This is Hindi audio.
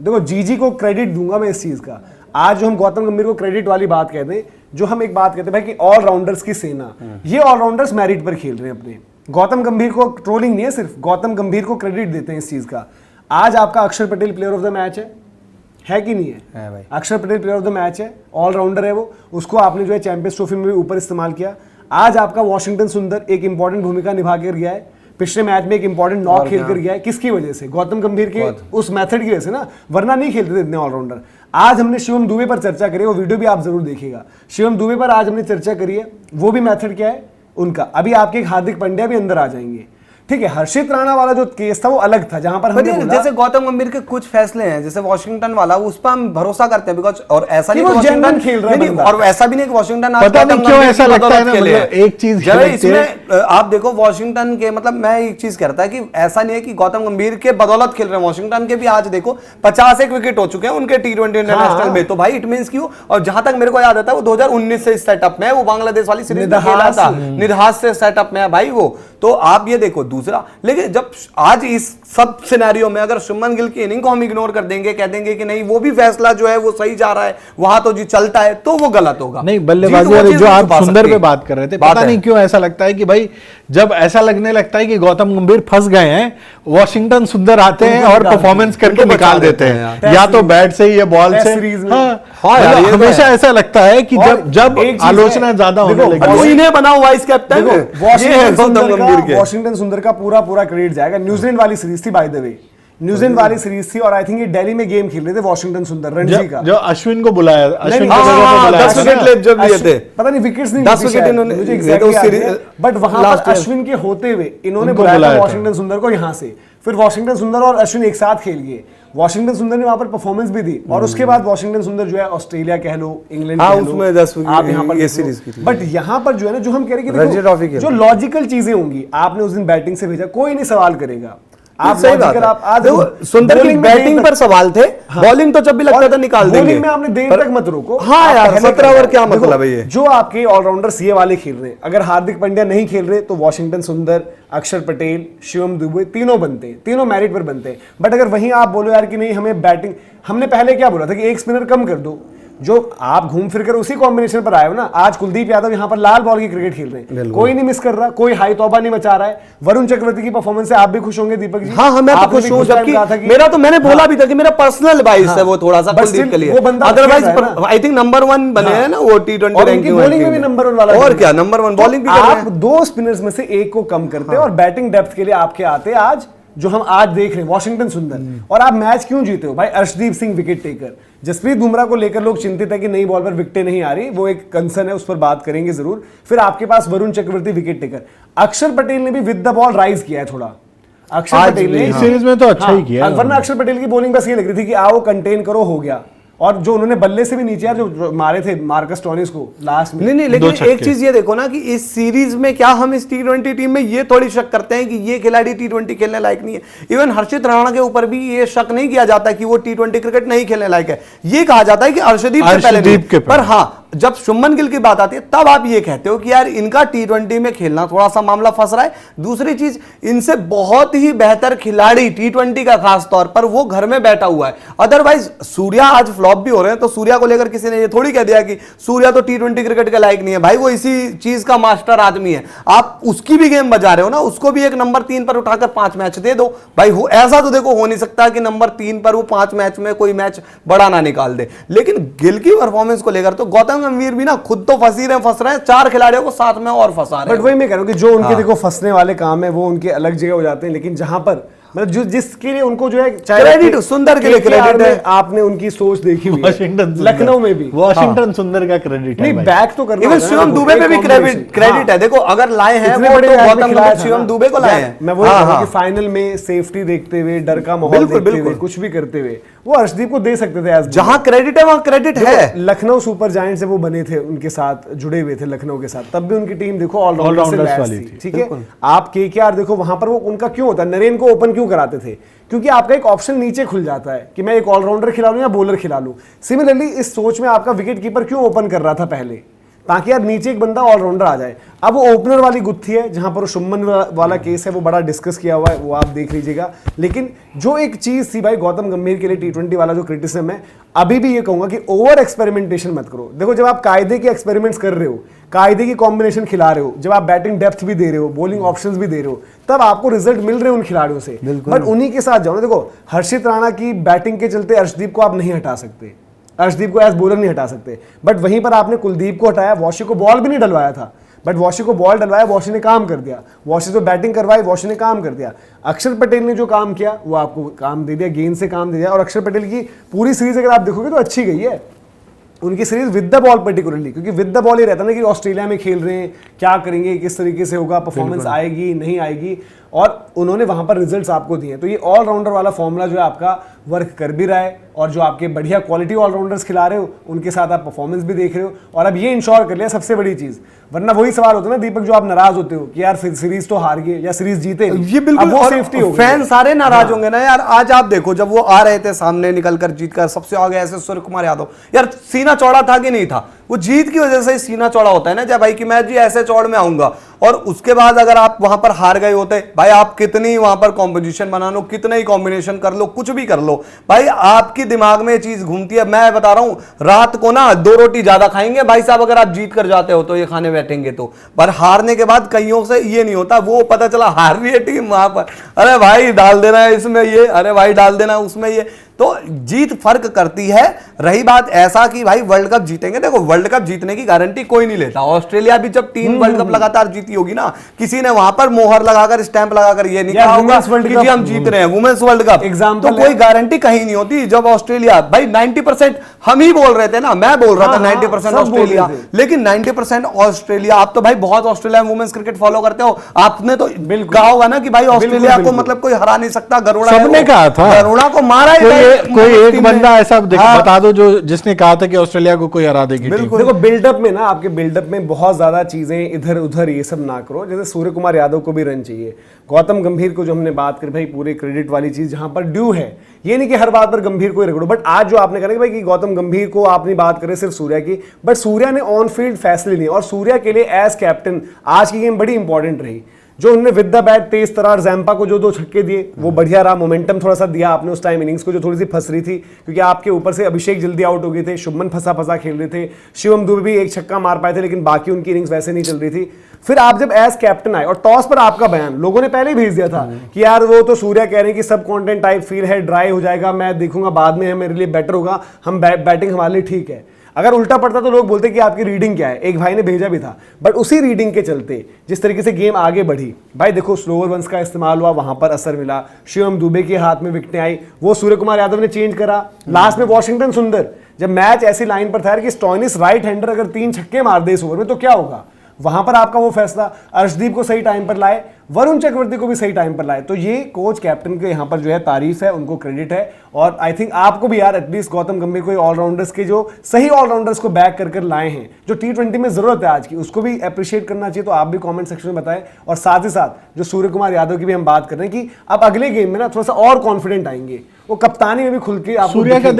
देखो जीजी को क्रेडिट दूंगा मैं इस चीज का। आज जो हम गौतम गंभीर को क्रेडिट वाली बात कहते हैं, जो हम एक बात कहते हैं भाई कि ऑलराउंडर्स की सेना, ये ऑलराउंडर्स मेरिट पर खेल रहे हैं अपने। गौतम गंभीर को ट्रोलिंग नहीं है, सिर्फ गौतम गंभीर को क्रेडिट देते हैं इस चीज का। आज आपका अक्षर Patel player of the match है कि नहीं है भाई? अक्षर Patel player of the match है, ऑलराउंडर है वो, उसको आपने जो है चैंपियंस ट्रॉफी में भी ऊपर इस्तेमाल किया। आज आपका वॉशिंगटन सुंदर एक इंपॉर्टेंट भूमिका निभा कर गया है, पिछले मैच में एक इंपॉर्टेंट नॉक खेल कर गया है। किसकी वजह से? गौतम गंभीर के उस मेथड की वजह से ना, वरना नहीं खेलते थे इतने ऑलराउंडर। आज हमने शिवम दुबे पर चर्चा करी, वो वीडियो भी आप जरूर देखिएगा। शिवम दुबे पर आज हमने चर्चा करी है, वो भी मेथड क्या है उनका। अभी आपके हार्दिक पांड्या भी अंदर आ जाएंगे, ठीक है। हर्षित राणा वाला जो केस था वो अलग था, जहां पर हमने बोला जैसे गौतम गंभीर के कुछ फैसले हैं, जैसे वॉशिंगटन वाला, उस पर हम भरोसा करते हैं बिकॉज, और ऐसा नहीं वो जेन्युइन खेल रहा है, और ऐसा भी नहीं कि वॉशिंगटन पता नहीं क्यों ऐसा लगता है ना, मतलब एक चीज इसमें आप देखो वॉशिंगटन के, मतलब मैं एक चीज कहता है कि ऐसा नहीं है कि गौतम गंभीर के बदौलत खेल रहे हैं, वॉशिंगटन के भी आज देखो 51 विकेट हो चुके हैं उनके T20 इंटरनेशनल में, तो भाई इट मींस क्यों। और जहां तक मेरे को याद आता है वो 2019 से सेटअप में, वो बांग्लादेश वाली सीरीज में खेला था, निरहास से सेटअप में है भाई वो। तो आप ये देखो दूसरा, लेकिन जब आज इस सब सिनेरियो में अगर शुभमन गिल की इनिंग को हम इग्नोर कर देंगे, कह देंगे कि नहीं वो भी फैसला जो है वो सही जा रहा है, वहां तो जी चलता है, तो वो गलत होगा। नहीं, बल्लेबाजी जो आप सुंदर पे बात कर रहे थे, पता नहीं क्यों ऐसा लगता है कि भाई जब ऐसा लगने लगता है कि गौतम गंभीर फंस गए हैं, वॉशिंगटन सुंदर आते हैं और परफॉर्मेंस करके निकाल देते हैं, या तो बैट से या बॉल से। हमेशा ऐसा लगता है कि जब आलोचना ज्यादा होने लगी, इन्हें बनाओ वाइस कैप्टन, वॉशिंगटन सुंदर का पूरा क्रेडिट जाएगा। न्यूजीलैंड वाली सीरीज थी बाय द वे, न्यूजीलैंड वाली सीरीज थी, और आई थिंक ये दिल्ली में गेम खेल रहे थे वॉशिंगटन सुंदर रणजी का, जो अश्विन को बुलाया, अश्विन को 10 विकेट ले जब लिए थे, पता नहीं विकेट्स नहीं 10 विकेट इन्होंने, बट वहां पर अश्विन के होते हुए इन्होंने बुलाया वॉशिंगटन सुंदर को यहां से। फिर वॉशिंगटन सुंदर और अश्विन एक साथ खेल गए, वॉशिंगटन सुंदर ने वहां पर परफॉर्मेंस भी दी, और उसके बाद वॉशिंगटन सुंदर जो है ऑस्ट्रेलिया कह लो, इंग्लैंड कह लो, उसमें 10 आप यहाँ पर ये सीरीज की थी। बट यहाँ पर जो है ना, जो हम कह रहे हैं कि जो लॉजिकल चीजें होंगी, आपने उस दिन बैटिंग से भेजा, कोई नहीं सवाल करेगा। आप सही बात है। आप आज सुंदर की बैटिंग पर सवाल थे, बॉलिंग तो जब भी लगता था निकाल देंगे, बॉलिंग में आपने देर तक मत रोको। हाँ यार, 17 ओवर क्या मतलब है ये। जो आपके ऑलराउंडर्स ये वाले खेल रहे हैं, अगर हार्दिक पांड्या नहीं खेल रहे तो वॉशिंगटन सुंदर, अक्षर पटेल, शिवम दुबे तीनों बनते हैं, तीनों मैरिट पर बनते हैं। बट अगर वहीं आप बोलो यार कि नहीं हमें बैटिंग, हमने पहले क्या बोला था कि एक स्पिनर कम कर दो, जो आप घूम फिर कर उसी कॉम्बिनेशन पर आए हो ना। आज कुलदीप यादव यहाँ पर लाल बॉल की क्रिकेट खेल रहे हैं, कोई नहीं मिस कर रहा, कोई हाई तौबा नहीं मचा रहा है। वरुण चक्रवर्ती की परफॉर्मेंस से आप भी खुश होंगे दीपक जी? हाँ, मैं तो खुश हूं, जबकि मेरा तो मैंने बोला भी था कि मेरा पर्सनल बाइस है वो थोड़ा सा कुलदीप के लिए, अदरवाइज आई थिंक नंबर 1 बने हैं ना वो T20 रैंकिंग बॉलिंग में भी नंबर 1 वाला, और क्या नंबर 1 बॉलिंग भी कर रहे हैं। आप 2 स्पिनर्स में से एक को कम करते और बैटिंग डेप्थ के लिए आपके आते आज जो हम आज देख रहे हैं वॉशिंगटन सुंदर। और आप मैच क्यों जीते हो भाई? अर्शदीप सिंह विकेट टेकर, जसप्रीत बुमराह को लेकर लोग चिंतित है कि नई बॉल पर विकेटें नहीं आ रही, वो एक कंसर्न है, उस पर बात करेंगे जरूर। फिर आपके पास वरुण चक्रवर्ती विकेट टेकर, अक्षर पटेल ने भी विद द बॉल राइज किया है थोड़ा। अक्षर पटेल ने सीरीज में तो अच्छा ही किया, वरना अक्षर पटेल की बॉलिंग बस ये लग रही थी कि आओ कंटेन करो, हो गया। और जो उन्होंने बल्ले से भी नीचे यार जो मारे थे मार्कस टोनिस को लास्ट में, नहीं, लेकिन एक चीज ये देखो ना कि इस सीरीज में क्या हम इस T20 टीम में ये थोड़ी शक करते हैं कि ये खिलाड़ी T20 खेलने लायक नहीं है। इवन हर्षित राणा के ऊपर भी ये शक नहीं किया जाता कि वो T20 क्रिकेट नहीं खेलने लायक है, ये कहा जाता है कि अर्शदीप से पहले। पर हाँ, जब शुभमन गिल की बात आती है तब आप ये कहते हो कि यार इनका T20 में खेलना थोड़ा सा मामला फंस रहा है। दूसरी चीज, इनसे बहुत ही बेहतर खिलाड़ी T20 का खास तौर पर वो घर में बैठा हुआ है। अदरवाइज सूर्या आज फ्लॉप भी हो रहे हैं, तो सूर्या को लेकर किसी ने ये थोड़ी कह दिया कि सूर्या तो T20 क्रिकेट के लायक नहीं है। भाई वो इसी चीज का मास्टर आदमी है, आप उसकी भी गेम बजा रहे हो ना, उसको भी एक नंबर 3 पर उठाकर 5 मैच दे दो भाई। ऐसा तो देखो हो नहीं सकता कि नंबर 3 पर वो 5 मैच में कोई मैच बड़ा ना निकाल दे। लेकिन गिल की परफॉर्मेंस को लेकर तो गौतम गंभीर भी ना खुद तो फंस रहे हैं, 4 खिलाड़ियों को साथ में और फंसा रहे हैं। बट वही मैं कह रहा हूं कि जो उनके देखो फंसने वाले काम है वो उनके अलग जगह हो जाते हैं, लेकिन जहां पर मतलब जो जिसके लिए उनको जो है क्रेडिट, सुंदर के लिए क्रेडिट है। आपने उनकी सोच देखी हुई वॉशिंगटन लखनऊ में भी, वॉशिंगटन सुंदर का क्रेडिट नहीं बैक तो करना। इवन शिवम दुबे पे भी क्रेडिट है। देखो अगर लाए हैं वो तो गौतम गंभीर शिवम दुबे को लाए हैं। मैं वही कह रहा हूं कि फाइनल में सेफ्टी देखते हुए, डर का माहौल देखते हुए, कुछ भी करते हुए वो अर्शदीप को दे सकते थे। जहां क्रेडिट है वहां क्रेडिट है। लखनऊ सुपर जायंट्स से वो बने थे, उनके साथ जुड़े हुए थे लखनऊ के साथ, तब भी उनकी टीम देखो ऑलराउंडर्स वाली थी, ठीक है। आप केकेआर देखो वहां पर वो उनका क्यों होता है, नरेन को ओपन क्यों कराते थे? क्योंकि आपका एक ऑप्शन नीचे खुल जाता है कि मैं एक ऑलराउंडर खिला लूं या बॉलर खिला लूं। सिमिलरली इस सोच में आपका विकेट कीपर क्यों ओपन कर रहा था पहले? ताकि यार नीचे एक बंदा ऑलराउंडर आ जाए। अब वो ओपनर वाली गुत्थी है जहां पर शुभमन वाला केस है, वो बड़ा डिस्कस किया हुआ है, वो आप देख लीजिएगा। लेकिन जो एक चीज थी भाई गौतम गंभीर के लिए T20 वाला जो क्रिटिसिज्म है, अभी भी ये कहूंगा कि ओवर एक्सपेरिमेंटेशन मत करो। देखो जब आप कायदे के एक्सपेरिमेंट्स कर रहे हो, कायदे की कॉम्बिनेशन खिला रहे हो, जब आप बैटिंग डेप्थ भी दे रहे हो, बॉलिंग ऑप्शंस भी दे रहे हो, तब आपको रिजल्ट मिल रहे हैं उन खिलाड़ियों से। बट उन्हीं के साथ जाओ ना। देखो हर्षित राणा की बैटिंग के चलते अर्शदीप को आप नहीं हटा सकते, अर्शदीप को एज बॉलर नहीं हटा सकते, बट वहीं पर आपने कुलदीप को हटाया, वॉशी को बॉल भी नहीं डलवाया था, बट वॉशी को बॉल डलवाया, वॉशी ने काम कर दिया। वॉशी तो बैटिंग करवाई, वॉशी ने काम कर दिया। अक्षर पटेल ने जो काम किया वो आपको काम दे दिया, गेंद से काम दे दिया। और अक्षर पटेल की पूरी सीरीज अगर आप देखोगे तो अच्छी गई है उनकी series with the ball particularly, क्योंकि विद द बॉल ये रहता ना कि ऑस्ट्रेलिया में खेल रहे हैं, क्या करेंगे, किस तरीके से होगा, परफॉर्मेंस आएगी नहीं आएगी, और उन्होंने वहां पर रिजल्ट्स आपको दिए। तो ये ऑलराउंडर वाला फॉर्मूला जो है आपका वर्क कर भी रहा है, और जो आपके बढ़िया क्वालिटी ऑलराउंडर्स खिला रहे हो उनके साथ आप परफॉर्मेंस भी देख रहे हो। और अब ये इंश्योर कर लिया सबसे बड़ी चीज, वरना वही सवाल होता है ना दीपक, जो आप नाराज होते हो कि यार सीरीज तो हार गए या सीरीज जीते, ये बिल्कुल वो सेफ्टी हो गई। फैन सारे नाराज होंगे ना यार। आज आप देखो जब वो आ रहे थे सामने निकलकर जीत कर, सबसे आगे ऐसे सूर्य कुमार यादव, यार सीना चौड़ा था कि नहीं था? वो जीत की वजह से ही सीना चौड़ा होता है ना, जब भाई कि मैं जी ऐसे चौड़ में आऊंगा। और उसके बाद अगर आप वहां पर हार गए होते भाई, आप कितनी वहां पर कॉम्बिनेशन बना लो, कितना ही कॉम्बिनेशन कर लो, कुछ भी कर लो भाई, आपकी दिमाग में ये चीज घूमती है। मैं बता रहा हूं रात को ना 2 रोटी ज्यादा खाएंगे भाई साहब, अगर आप जीत कर जाते हो तो ये खाने बैठेंगे तो। पर हारने के बाद कईयों से ये नहीं होता, वो पता चला हार रही है टीम वहां पर, अरे भाई डाल देना है इसमें ये, अरे भाई डाल देना है उसमें ये। तो जीत फर्क करती है। रही बात ऐसा कि भाई वर्ल्ड कप जीतेंगे, देखो वर्ल्ड कप जीतने की गारंटी कोई नहीं लेता। ऑस्ट्रेलिया भी जब 3 वर्ल्ड कप लगातार जीती होगी ना, किसी ने वहां पर मोहर लगाकर स्टैंप लगाकर ये नहीं कहा होगा कि जी हम जीत रहे हैं वुमेन्स वर्ल्ड कप। एग्जाम्पल तो कोई गारंटी कहीं नहीं होती। जब ऑस्ट्रेलिया भाई 90% हम ही बोल रहे थे ना, मैं बोल रहा था 90% ऑस्ट्रेलिया, लेकिन 90% ऑस्ट्रेलिया। आप तो भाई बहुत ऑस्ट्रेलिया वुमेन्स क्रिकेट फॉलो करते हो, आपने तो कहा होगा ना कि भाई ऑस्ट्रेलिया को मतलब कोई हरा नहीं सकता, गरुड़ा सबने कहा था, गरुड़ा को मारा ही। कोई एक बंदा ऐसा बता दो जो जिसने कहा था कि ऑस्ट्रेलिया को कोई हरा देगी। देखो बिल्डअप में ना, आपके बिल्डअप में बहुत ज्यादा चीजें इधर उधर ये सब ना करो। जैसे सूर्य कुमार यादव को भी रन चाहिए, गौतम गंभीर को जो हमने बात करी भाई पूरे क्रेडिट वाली चीज जहां पर ड्यू है, ये नहीं कि हर बात पर गंभीर को ही रगड़ो। बट आज जो आपने कहा कि भाई कि गौतम गंभीर को आपने बात करें सिर्फ सूर्या की, बट सूर्या ने ऑन फील्ड फैसले लिए, और सूर्या के लिए एज कैप्टन आज की गेम बड़ी इंपॉर्टेंट रही। जो उन्होंने विद द बैट तेज तरार जैम्पा को जो 2 छक्के दिए वो बढ़िया रहा, मोमेंटम थोड़ा सा दिया आपने उस टाइम इनिंग्स को जो थोड़ी सी फंस रही थी, क्योंकि आपके ऊपर से अभिषेक जल्दी आउट हो गए थे, शुभमन फंसा खेल रहे थे, शिवम दुबे भी 1 छक्का मार पाए थे, लेकिन बाकी उनकी इनिंग्स वैसे नहीं चल रही थी। फिर आप जब एज कैप्टन आए, और टॉस पर आपका बयान लोगों ने पहले ही भेज दिया था कि यार वो तो सूर्या कह रहे हैं कि सब कॉन्टेंट टाइप फील है, ड्राई हो जाएगा, मैं देखूंगा बाद में मेरे लिए बेटर होगा, हम बैटिंग हमारे लिए ठीक है। अगर उल्टा पड़ता तो लोग बोलते कि आपकी रीडिंग क्या है, एक भाई ने भेजा भी था। बट उसी रीडिंग के चलते जिस तरीके से गेम आगे बढ़ी भाई, देखो स्लोअर वंस का इस्तेमाल हुआ, वहां पर असर मिला, शिवम दुबे के हाथ में विकेटें आई, वो सूर्य कुमार यादव ने चेंज करा। लास्ट में वॉशिंगटन सुंदर, जब मैच ऐसी लाइन पर था कि स्टॉइनिस राइट हैंडर अगर 3 छक्के मार दे इस ओवर में तो क्या होगा, वहां पर आपका वो फैसला। अर्शदीप को सही टाइम पर लाए, वरुण चक्रवर्ती को भी सही टाइम पर लाए। तो ये कोच कैप्टन के यहाँ पर जो है तारीफ है, उनको क्रेडिट है। और आई थिंक आपको भी यार एटलीस्ट गौतम गंभीर को ऑलराउंडर्स के जो सही ऑलराउंडर्स को बैक कर लाए हैं, जो T20 में जरूरत है आज की, उसको भी अप्रिशिएट करना चाहिए। तो आप भी कमेंट सेक्शन में बताएं। और साथ ही साथ जो सूर्य कुमार यादव की भी हम बात कर रहे हैं कि अब अगले गेम में ना थोड़ा सा और कॉन्फिडेंट आएंगे, वो कप्तानी में भी खुल के आप सूर्या का